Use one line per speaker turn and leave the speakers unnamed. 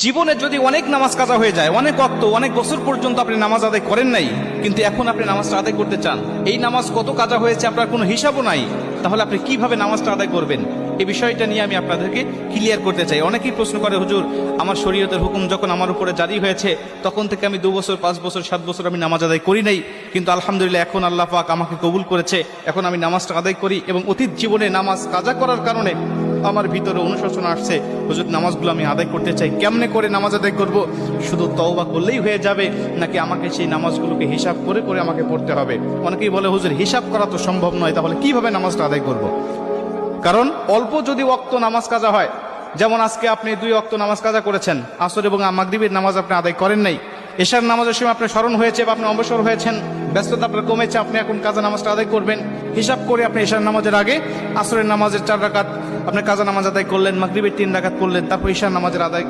জীবনে যদি অনেক নামাজ কাজা হয়ে যায়, অনেক ওয়াক্ত, অনেক বছর পর্যন্ত আপনি নামাজ আদায় করেন নাই, কিন্তু এখন আপনি নামাজটা আদায় করতে চান, এই নামাজ কত কাজা হয়েছে আপনার কোনো হিসাবও নাই, তাহলে আপনি কিভাবে নামাজটা আদায় করবেন? এই বিষয়টা নিয়ে আমি আপনাদেরকে ক্লিয়ার করতে চাই। অনেকেই প্রশ্ন করে, হুজুর আমার শরীয়তের হুকুম যখন আমার উপরে জারি হয়েছে তখন থেকে আমি 2 বছর 5 বছর 7 বছর আমি নামাজ আদায় করি নাই, কিন্তু আলহামদুলিল্লাহ এখন আল্লাহ পাক আমাকে কবুল করেছে, এখন আমি নামাজটা আদায় করি এবং অতীত জীবনে নামাজ কাজা করার কারণে আমার ভিতরে অনুশোচনা আসছে, হুজুর নামাজগুলো আমি আদায় করতে চাই, কেমনে করে নামাজ আদায় করব? শুধু তওবা করলেই হয়ে যাবে নাকি আমাকে সেই নামাজগুলোকে হিসাব করে করে আমাকে পড়তে হবে? অনেকেই বলে, হুজুর হিসাব করা তো সম্ভব নয়, তাহলে কিভাবে নামাজটা আদায় করব? কারণ অল্প যদি ওয়াক্ত নামাজ কাজা হয়, যেমন আজকে আপনি 2 ওয়াক্ত নামাজ কাজা করেছেন, আসর এবং মাগরিবের নামাজ আপনি আদায় করেন নাই, এশার নামাজের সময় আপনার স্মরণ হয়েছে বা আপনি অবসর হয়েছেন, ব্যস্ততা আপনার কমেছে, আপনি এখন কাজা নামাজটা আদায় করবেন, হিসাব করে আপনি এশার নামাজের আগে আসরের নামাজের 4 রাকাত আপনি কাজা নামাজ আদায় করলেন, মাগরিবের 3 রাকাত করলেন, তারপর এশার নামাজের আদায়